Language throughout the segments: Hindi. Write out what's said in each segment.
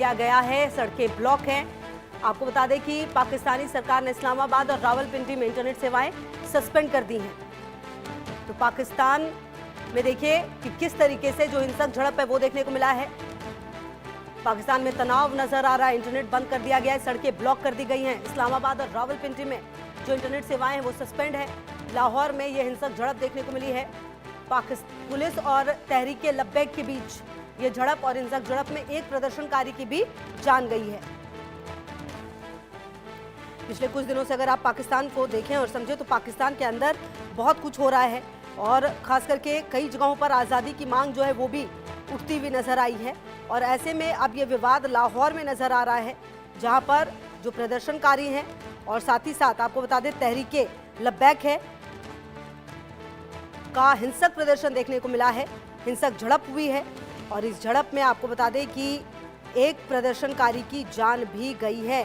किया गया है, सड़कें ब्लॉक हैं। आपको बता दें कि पाकिस्तानी सरकार ने इस्लामाबाद और रावलपिंडी में इंटरनेट सेवाएं सस्पेंड कर दी हैं। तो पाकिस्तान में देखिए कि किस तरीके से जो हिंसक झड़प है वो देखने को मिला है। पाकिस्तान में तनाव नजर आ रहा है, इंटरनेट बंद कर दिया गया है, सड़कें ब्लॉक कर दी गई हैं। इस्लामाबाद और रावलपिंडी में जो इंटरनेट सेवाएं हैं वो सस्पेंड है। लाहौर में ये हिंसक झड़प देखने को मिली है। पुलिस और तहरीके लब्बैक के बीच ये झड़प और हिंसक झड़प में एक प्रदर्शनकारी की भी जान गई है। पिछले कुछ दिनों से अगर आप पाकिस्तान को देखें और समझें तो पाकिस्तान के अंदर बहुत कुछ हो रहा है और खास करके कई जगहों पर आज़ादी की मांग जो है वो भी उठती हुई नजर आई है। और ऐसे में अब ये विवाद लाहौर में नजर आ रहा है, जहां पर जो प्रदर्शनकारी हैं और साथ ही साथ आपको बता दें तहरीके लब्बैक है का हिंसक प्रदर्शन देखने को मिला है। हिंसक झड़प हुई है और इस झड़प में आपको बता दें कि एक प्रदर्शनकारी की जान भी गई है।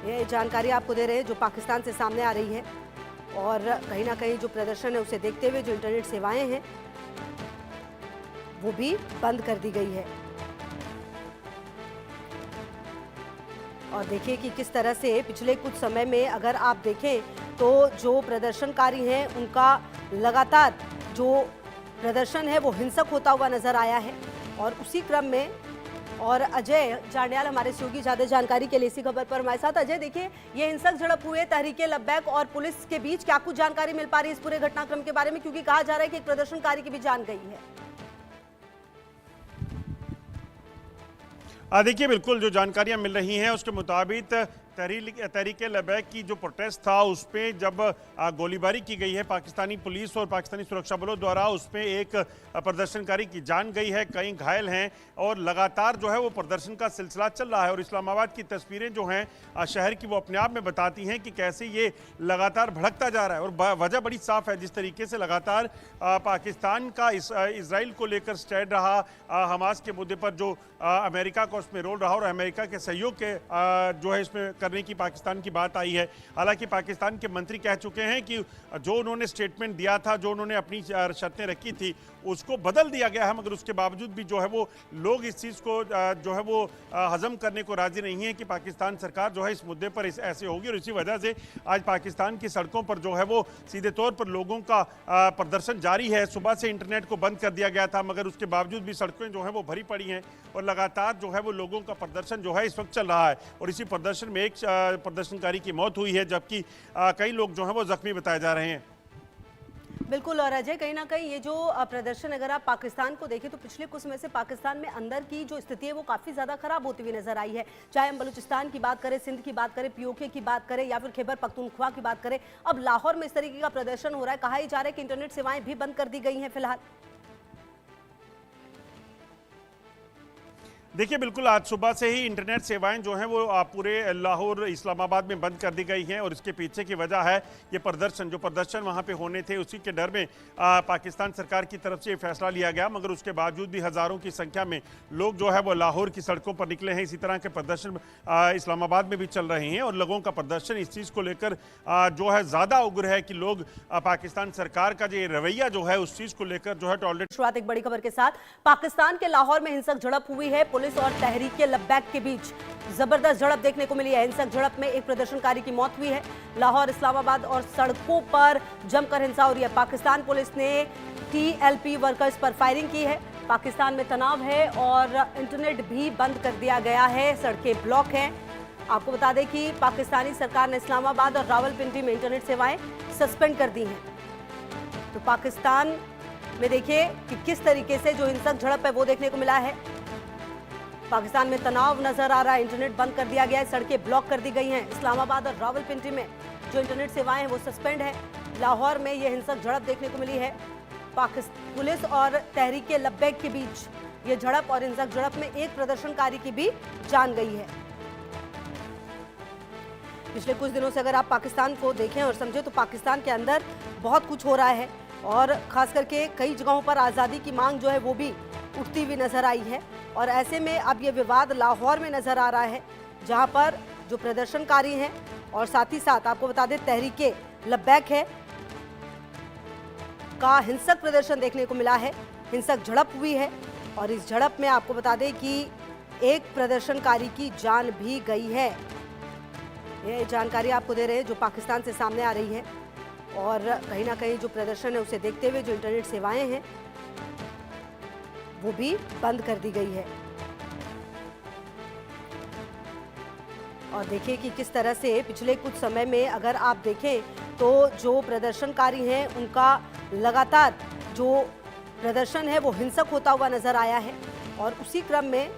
ये जानकारी आपको दे रहे हैं जो पाकिस्तान से सामने आ रही है। और कहीं ना कहीं जो प्रदर्शन है उसे देखते हुए जो इंटरनेट सेवाएं हैं वो भी बंद कर दी गई है। और देखिए कि किस तरह से पिछले कुछ समय में अगर आप देखें तो जो प्रदर्शनकारी हैं उनका लगातार जो प्रदर्शन है वो हिंसक होता हुआ नजर आया है। और उसी क्रम में और अजय जांडियाल हमारे सहयोगी ज्यादा जानकारी के लिए इसी खबर पर हमारे साथ। अजय देखिए ये हिंसक झड़प हुए तहरीके लब्बैक और पुलिस के बीच, क्या कुछ जानकारी मिल पा रही है इस पूरे घटनाक्रम के बारे में, क्योंकि कहा जा रहा है कि एक प्रदर्शनकारी की भी जान गई है। देखिए बिल्कुल जो जानकारियां मिल रही हैं उसके मुताबिक तहरीके लब्बैक की जो प्रोटेस्ट था उस पर जब गोलीबारी की गई है पाकिस्तानी पुलिस और पाकिस्तानी सुरक्षा बलों द्वारा, उस पर एक प्रदर्शनकारी की जान गई है, कई घायल हैं और लगातार जो है वो प्रदर्शन का सिलसिला चल रहा है। और इस्लामाबाद की तस्वीरें जो हैं शहर की वो अपने आप में बताती हैं कि कैसे ये लगातार भड़कता जा रहा है। और वजह बड़ी साफ है, जिस तरीके से लगातार पाकिस्तान का इसराइल को लेकर स्टैंड रहा, हमास के मुद्दे पर जो अमेरिका का उसमें रोल रहा और अमेरिका के सहयोग के जो है इसमें करने की पाकिस्तान की बात आई है। हालांकि पाकिस्तान के मंत्री कह चुके हैं कि जो उन्होंने स्टेटमेंट दिया था, जो उन्होंने अपनी शर्तें रखी थी उसको बदल दिया गया है, मगर उसके बावजूद भी जो है वो लोग इस चीज़ को जो है वो हजम करने को राजी नहीं है कि पाकिस्तान सरकार जो है इस मुद्दे पर ऐसे होगी। और इसी वजह से आज पाकिस्तान की सड़कों पर जो है वो सीधे तौर पर लोगों का प्रदर्शन जारी है। सुबह से इंटरनेट को बंद कर दिया गया था, मगर उसके बावजूद भी सड़कें जो है वो भरी पड़ी हैं और लगातार जो है वो लोगों का प्रदर्शन जो है इस वक्त चल रहा है। और इसी प्रदर्शन में एक प्रदर्शनकारी की मौत हुई है, जबकि कई लोग जो हैं वो जख्मी बताए जा रहे हैं। बिल्कुल। और अजय कहीं ना कहीं ये जो प्रदर्शन अगर आप पाकिस्तान को देखें तो पिछले कुछ समय से पाकिस्तान में अंदर की जो स्थिति है वो काफ़ी ज़्यादा खराब होती हुई नजर आई है। चाहे हम बलूचिस्तान की बात करें, सिंध की बात करें, पीओके की बात करें या फिर खैबर पख्तूनख्वा की बात करें, अब लाहौर में इस तरीके का प्रदर्शन हो रहा है। कहा ही जा रहा है कि इंटरनेट सेवाएं भी बंद कर दी गई हैं फिलहाल। देखिए बिल्कुल आज सुबह से ही इंटरनेट सेवाएं जो हैं वो पूरे लाहौर इस्लामाबाद में बंद कर दी गई हैं। और इसके पीछे की वजह है ये प्रदर्शन वहां पे होने थे, उसी के डर में पाकिस्तान सरकार की तरफ से ये फैसला लिया गया। मगर उसके बावजूद भी हज़ारों की संख्या में लोग जो है वो लाहौर की सड़कों पर निकले हैं। इसी तरह के प्रदर्शन इस्लामाबाद में भी चल रहे हैं और लोगों का प्रदर्शन इस चीज़ को लेकर जो है ज़्यादा उग्र है कि लोग पाकिस्तान सरकार का जो रवैया जो है उस चीज़ को लेकर जो है टॉलरेट। शुरुआत एक बड़ी खबर के साथ, पाकिस्तान के लाहौर में हिंसक झड़प हुई है। पुलिस और तहरीके लब्बैक के बीच जबरदस्त झड़प देखने को मिली है। हिंसक झड़प में एक प्रदर्शनकारी की मौत हुई है। लाहौर इस्लामाबाद और सड़कों पर जमकर हिंसा हो रही है। पाकिस्तान पुलिस ने टीएलपी वर्कर्स पर फायरिंग की है। पाकिस्तान में तनाव है और इंटरनेट भी बंद कर दिया गया है, सड़कें ब्लॉक हैं। आपको बता दें कि पाकिस्तानी सरकार ने इस्लामाबाद और रावलपिंडी में इंटरनेट सेवाएं सस्पेंड कर दी हैं। तो पाकिस्तान में देखिए कि किस तरीके से जो हिंसक झड़प है वो देखने को मिला है। पाकिस्तान में तनाव नजर आ रहा है, इंटरनेट बंद कर दिया गया है, सड़कें ब्लॉक कर दी गई हैं। इस्लामाबाद और रावलपिंडी में जो इंटरनेट सेवाएं हैं वो सस्पेंड है। लाहौर में ये हिंसक झड़प देखने को मिली है। पुलिस और तहरीके लब्बैक के बीच ये झड़प और हिंसक झड़प में एक प्रदर्शनकारी की भी जान गई है। पिछले कुछ दिनों से अगर आप पाकिस्तान को देखें और समझें तो पाकिस्तान के अंदर बहुत कुछ हो रहा है और खास करके कई जगहों पर आज़ादी की मांग जो है वो भी उठती हुई नजर आई है। और ऐसे में अब ये विवाद लाहौर में नजर आ रहा है, जहां पर जो प्रदर्शनकारी हैं और साथ ही साथ आपको बता दें तहरीके लब्बैक है का हिंसक प्रदर्शन देखने को मिला है। हिंसक झड़प हुई है और इस झड़प में आपको बता दें कि एक प्रदर्शनकारी की जान भी गई है। ये जानकारी आपको दे रहे हैं जो पाकिस्तान से सामने आ रही है और कहीं ना कहीं जो प्रदर्शन है उसे देखते हुए जो इंटरनेट सेवाएं हैं वो भी बंद कर दी गई है। और देखिए कि किस तरह से पिछले कुछ समय में अगर आप देखें तो जो प्रदर्शनकारी हैं उनका लगातार जो प्रदर्शन है वो हिंसक होता हुआ नजर आया है। और उसी क्रम में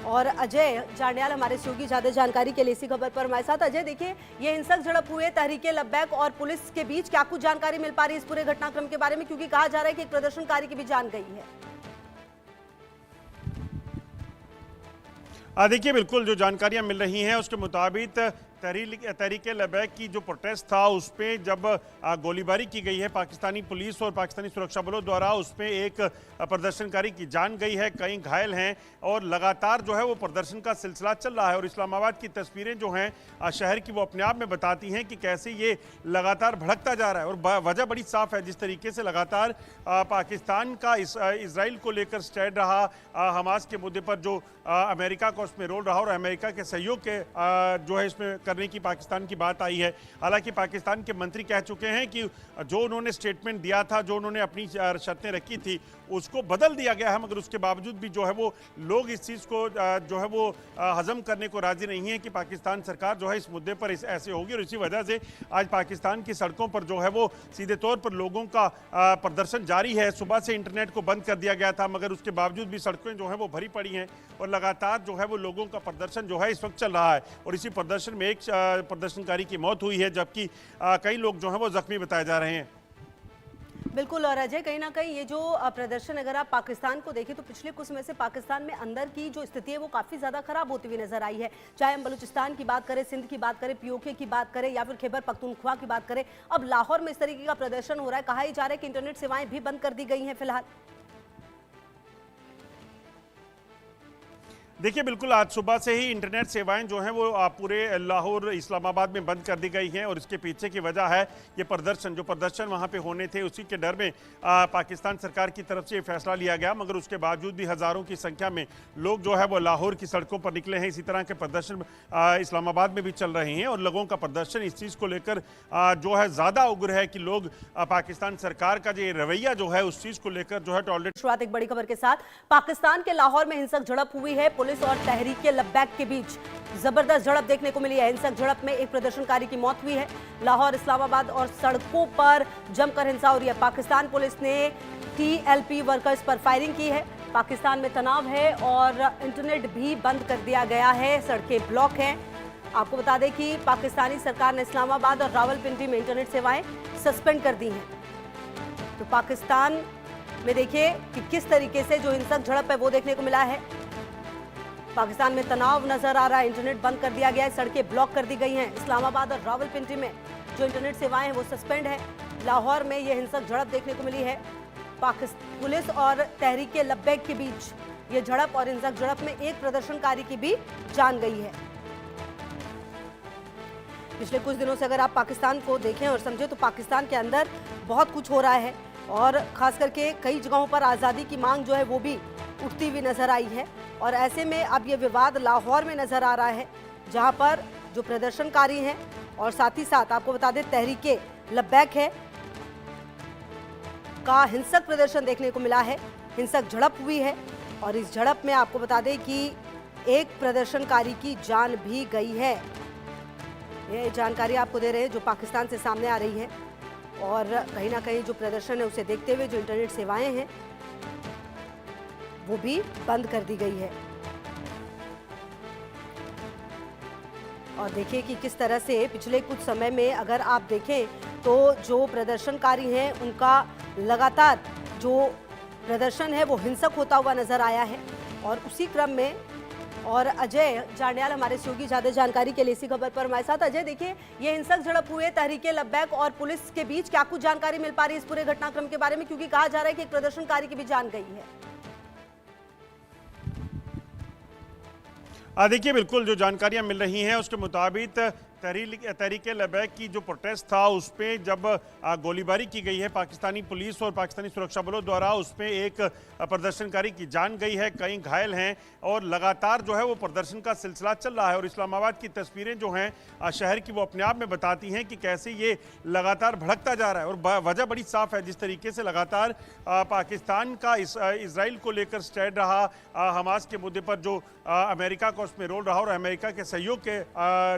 और अजय जांडियाल हमारे सहयोगी ज्यादा जानकारी के लिए इसी खबर पर हमारे साथ। अजय, देखिए ये हिंसक झड़प हुए तहरीके लब्बैक और पुलिस के बीच, क्या कुछ जानकारी मिल पा रही है इस पूरे घटनाक्रम के बारे में, क्योंकि कहा जा रहा है कि एक प्रदर्शनकारी की भी जान गई है। देखिए, बिल्कुल जो जानकारियां मिल रही हैं उसके मुताबिक तहरीके लब्बैक की जो प्रोटेस्ट था उस पे जब गोलीबारी की गई है पाकिस्तानी पुलिस और पाकिस्तानी सुरक्षा बलों द्वारा, उस पे एक प्रदर्शनकारी की जान गई है, कई घायल हैं और लगातार जो है वो प्रदर्शन का सिलसिला चल रहा है। और इस्लामाबाद की तस्वीरें जो हैं शहर की वो अपने आप में बताती हैं कि कैसे ये लगातार भड़कता जा रहा है। और वजह बड़ी साफ है, जिस तरीके से लगातार पाकिस्तान का इसराइल को लेकर स्टैंड रहा, हमास के मुद्दे पर जो अमेरिका का उसमें रोल रहा और अमेरिका के सहयोग के जो है इसमें करने की पाकिस्तान की बात आई है। हालांकि पाकिस्तान के मंत्री कह चुके हैं कि जो उन्होंने स्टेटमेंट दिया था, जो उन्होंने अपनी शर्तें रखी थी उसको बदल दिया गया है, मगर उसके बावजूद भी जो है वो लोग इस चीज़ को जो है वो हजम करने को राजी नहीं है कि पाकिस्तान सरकार जो है इस मुद्दे पर ऐसे होगी। और इसी वजह से आज पाकिस्तान की सड़कों पर जो है वो सीधे तौर पर लोगों का प्रदर्शन जारी है। सुबह से इंटरनेट को बंद कर दिया गया था, मगर उसके बावजूद भी सड़कें जो है वो भरी पड़ी हैं और लगातार जो है वो लोगों का प्रदर्शन जो है इस वक्त चल रहा है। और इसी प्रदर्शन में एक प्रदर्शनकारी की मौत हुई है, जबकि कई लोग जो हैं वो जख्मी बताए जा रहे हैं। बिल्कुल। और अजय, कहीं ना कहीं ये जो प्रदर्शन अगर आप पाकिस्तान को देखें तो पिछले कुछ समय से पाकिस्तान में अंदर की जो स्थिति है वो काफ़ी ज़्यादा खराब होती हुई नजर आई है। चाहे हम बलूचिस्तान की बात करें, सिंध की बात करें, पीओके की बात करें या फिर खैबर पख्तूनख्वा की बात करें, अब लाहौर में इस तरीके का प्रदर्शन हो रहा है। कहा ही जा रहा है कि इंटरनेट सेवाएं भी बंद कर दी गई हैं फिलहाल। देखिए, बिल्कुल आज सुबह से ही इंटरनेट सेवाएं जो हैं वो पूरे लाहौर इस्लामाबाद में बंद कर दी गई हैं और इसके पीछे की वजह है ये प्रदर्शन वहां पे होने थे, उसी के डर में पाकिस्तान सरकार की तरफ से ये फैसला लिया गया। मगर उसके बावजूद भी हज़ारों की संख्या में लोग जो है वो लाहौर की सड़कों पर निकले हैं। इसी तरह के प्रदर्शन इस्लामाबाद में भी चल रहे हैं और लोगों का प्रदर्शन इस चीज़ को लेकर जो है ज़्यादा उग्र है कि लोग पाकिस्तान सरकार का जो रवैया जो है उस चीज़ को लेकर जो है टॉलरेट। शुरुआत एक बड़ी खबर के साथ। पाकिस्तान के लाहौर में हिंसक झड़प हुई है। पुलिस और तहरीके लब्बैक के बीच जबरदस्त झड़प देखने को मिली है। हिंसक झड़प में एक प्रदर्शनकारी की मौत हुई है। लाहौर इस्लामाबाद और सड़कों पर जमकर हिंसा हो रही है। पाकिस्तान पुलिस ने टीएलपी वर्कर्स पर फायरिंग की है। पाकिस्तान में तनाव है और इंटरनेट भी बंद कर दिया गया है, सड़कें ब्लॉक हैं। आपको बता दें कि पाकिस्तानी सरकार ने इस्लामाबाद और रावलपिंडी में इंटरनेट सेवाएं सस्पेंड कर दी हैं। तो पाकिस्तान में देखिए कि किस तरीके से जो हिंसक झड़प है वो देखने को मिला है। पाकिस्तान में तनाव नजर आ रहा है, इंटरनेट बंद कर दिया गया है, सड़कें ब्लॉक कर दी गई हैं। इस्लामाबाद और रावलपिंडी में जो इंटरनेट सेवाएं हैं वो सस्पेंड है। लाहौर में ये हिंसक झड़प देखने को मिली है। पुलिस और तहरीके लब्बैक के बीच ये झड़प और हिंसक झड़प में एक प्रदर्शनकारी की भी जान गई है। पिछले कुछ दिनों से अगर आप पाकिस्तान को देखें और समझें तो पाकिस्तान के अंदर बहुत कुछ हो रहा है और खास करके कई जगहों पर आज़ादी की मांग जो है वो भी उठती हुई नजर आई है। और ऐसे में अब ये विवाद लाहौर में नजर आ रहा है, जहां पर जो प्रदर्शनकारी हैं और साथ ही साथ आपको बता दें तहरीके लब्बैक है का हिंसक प्रदर्शन देखने को मिला है। हिंसक झड़प हुई है और इस झड़प में आपको बता दें कि एक प्रदर्शनकारी की जान भी गई है। ये जानकारी आपको दे रहे हैं जो पाकिस्तान से सामने आ रही है और कहीं ना कहीं जो प्रदर्शन है उसे देखते हुए जो इंटरनेट सेवाएं हैं वो भी बंद कर दी गई है। और देखिए कि किस तरह से पिछले कुछ समय में अगर आप देखें तो जो प्रदर्शनकारी हैं उनका लगातार जो प्रदर्शन है वो हिंसक होता हुआ नजर आया है। और उसी क्रम में और अजय जांडियाल हमारे सहयोगी ज्यादा जानकारी के लिए इसी खबर पर हमारे साथ। अजय, देखिए ये हिंसक झड़प हुए तहरीके लब्बैक और पुलिस के बीच, क्या कुछ जानकारी मिल पा रही है इस पूरे घटनाक्रम के बारे में, क्योंकि कहा जा रहा है कि एक प्रदर्शनकारी की भी जान गई है। देखिए, बिल्कुल जो जानकारियां मिल रही हैं उसके मुताबिक तहरीक लबैक की जो प्रोटेस्ट था उस पे जब गोलीबारी की गई है पाकिस्तानी पुलिस और पाकिस्तानी सुरक्षा बलों द्वारा, उस पे एक प्रदर्शनकारी की जान गई है, कई घायल हैं और लगातार जो है वो प्रदर्शन का सिलसिला चल रहा है। और इस्लामाबाद की तस्वीरें जो हैं शहर की वो अपने आप में बताती हैं कि कैसे ये लगातार भड़कता जा रहा है। और वजह बड़ी साफ है, जिस तरीके से लगातार पाकिस्तान का इसराइल को लेकर स्टैंड रहा, हमास के मुद्दे पर जो अमेरिका का उसमें रोल रहा और अमेरिका के सहयोग के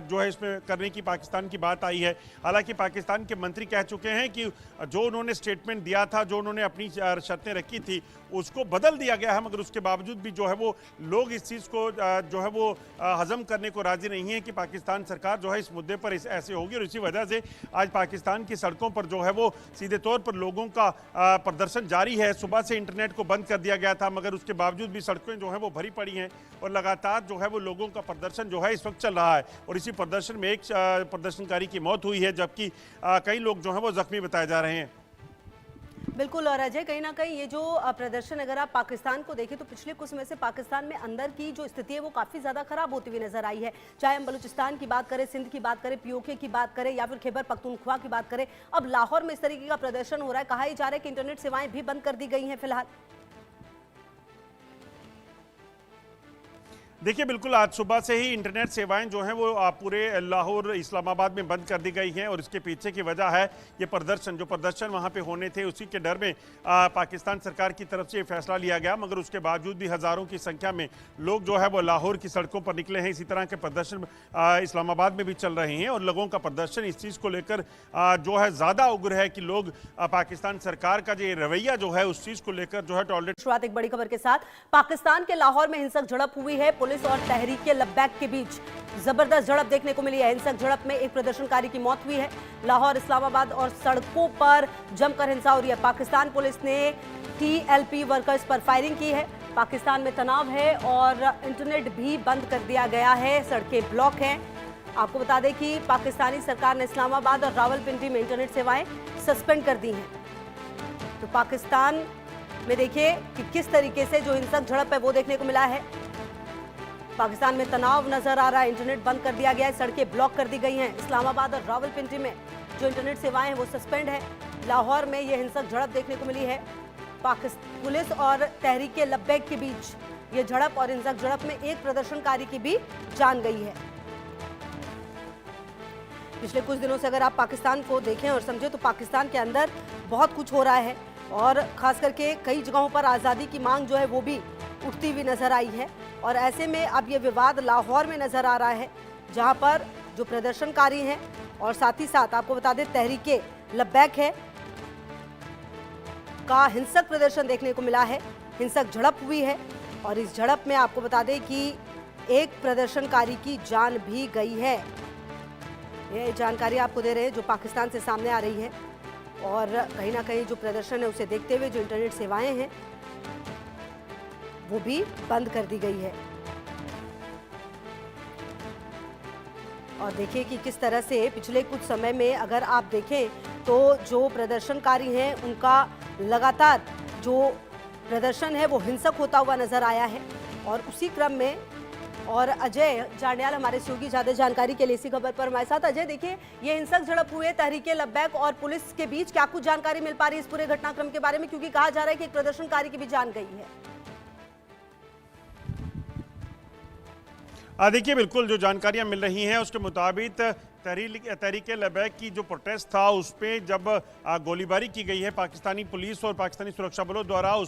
जो है इसमें करने की पाकिस्तान की बात आई है। हालांकि पाकिस्तान के मंत्री कह चुके हैं कि जो उन्होंने स्टेटमेंट दिया था, जो उन्होंने अपनी शर्तें रखी थी, उसको बदल दिया गया है, मगर उसके बावजूद भी जो है वो लोग इस चीज़ को जो है वो हजम करने को राजी नहीं है कि पाकिस्तान सरकार जो है इस मुद्दे पर ऐसे होगी। और इसी वजह से आज पाकिस्तान की सड़कों पर जो है वो सीधे तौर पर लोगों का प्रदर्शन जारी है। सुबह से इंटरनेट को बंद कर दिया गया था, मगर उसके बावजूद भी सड़कें जो है वो भरी पड़ी हैं और लगातार जो है वो लोगों का प्रदर्शन जो है इस वक्त चल रहा है। और इसी प्रदर्शन में एक प्रदर्शनकारी की मौत हुई है, जबकि कई लोग जो हैं वो जख्मी बताए जा रहे हैं। बिल्कुल। और अजय, कहीं ना कहीं ये जो प्रदर्शन अगर आप पाकिस्तान को देखें तो पिछले कुछ समय से पाकिस्तान में अंदर की जो स्थिति है वो काफ़ी ज़्यादा खराब होती हुई नजर आई है। चाहे हम बलूचिस्तान की बात करें, सिंध की बात करें, पीओके की बात करें या फिर खैबर पख्तूनख्वा की बात करें, अब लाहौर में इस तरीके का प्रदर्शन हो रहा है। कहा ही जा रहा है कि इंटरनेट सेवाएं भी बंद कर दी गई हैं फिलहाल। देखिए, बिल्कुल आज सुबह से ही इंटरनेट सेवाएं जो हैं वो पूरे लाहौर इस्लामाबाद में बंद कर दी गई हैं और इसके पीछे की वजह है ये प्रदर्शन वहां पे होने थे, उसी के डर में पाकिस्तान सरकार की तरफ से ये फैसला लिया गया। मगर उसके बावजूद भी हज़ारों की संख्या में लोग जो है वो लाहौर की सड़कों पर निकले हैं। इसी तरह के प्रदर्शन इस्लामाबाद में भी चल रहे हैं और लोगों का प्रदर्शन इस चीज़ को लेकर जो है ज़्यादा उग्र है कि लोग पाकिस्तान सरकार का जो रवैया जो है उस चीज़ को लेकर जो है टॉलरेट। शुरुआत एक बड़ी खबर के साथ। पाकिस्तान के लाहौर में हिंसक झड़प हुई है। पुलिस और तहरीक लब्बैक के बीच जबरदस्त झड़प देखने को मिली है। हिंसक झड़प में एक प्रदर्शनकारी की मौत हुई है। लाहौर इस्लामाबाद और सड़कों पर जमकर हिंसा हो रही है। पाकिस्तान पुलिस ने टीएलपी वर्कर्स पर फायरिंग की है। पाकिस्तान में तनाव है और इंटरनेट भी बंद कर दिया गया है, सड़कें ब्लॉक हैं। आपको बता दें कि पाकिस्तानी सरकार ने इस्लामाबाद और रावलपिंडी में इंटरनेट सेवाएं सस्पेंड कर दी हैं। तो पाकिस्तान में देखिए कि किस तरीके से जो हिंसक झड़प है वो देखने को मिला है। पाकिस्तान में तनाव नजर आ रहा है, इंटरनेट बंद कर दिया गया है, सड़कें ब्लॉक कर दी गई हैं। इस्लामाबाद और रावलपिंडी में जो इंटरनेट सेवाएं हैं वो सस्पेंड है। लाहौर में ये हिंसक झड़प देखने को मिली है। पुलिस और तहरीक लब्बैक के बीच ये झड़प और हिंसक झड़प में एक प्रदर्शनकारी की भी जान गई है। पिछले कुछ दिनों से अगर आप पाकिस्तान को देखें और समझें तो पाकिस्तान के अंदर बहुत कुछ हो रहा है और खास करके कई जगहों पर आज़ादी की मांग जो है वो भी उठती हुई नजर आई है। और ऐसे में अब ये विवाद लाहौर में नजर आ रहा है, जहां पर जो प्रदर्शनकारी हैं और साथ ही साथ आपको बता दें तहरीके लब्बैक है का हिंसक प्रदर्शन देखने को मिला है। हिंसक झड़प हुई है और इस झड़प में आपको बता दें कि एक प्रदर्शनकारी की जान भी गई है। ये जानकारी आपको दे रहे हैं जो पाकिस्तान से सामने आ रही है। और कहीं ना कहीं जो प्रदर्शन है उसे देखते हुए जो इंटरनेट सेवाएं हैं वो भी बंद कर दी गई है। और देखिए कि किस तरह से पिछले कुछ समय में अगर आप देखें तो जो प्रदर्शनकारी हैं उनका लगातार जो प्रदर्शन है वो हिंसक होता हुआ नजर आया है। और उसी क्रम में और अजय जांडियाल हमारे सहयोगी ज्यादा जानकारी के लिए इसी खबर पर हमारे साथ। अजय, देखिए ये हिंसक झड़प हुए तहरीक लब्बैक और पुलिस के बीच, क्या कुछ जानकारी मिल पा रही है इस पूरे घटनाक्रम के बारे में, क्योंकि कहा जा रहा है कि एक प्रदर्शनकारी की भी जान गई है। देखिए, बिल्कुल जो जानकारियां मिल रही हैं उसके मुताबिक तहरीक लबैक की जो प्रोटेस्ट था उस पे जब गोलीबारी की गई है पाकिस्तानी पुलिस और पाकिस्तानी सुरक्षा बलों द्वारा, उस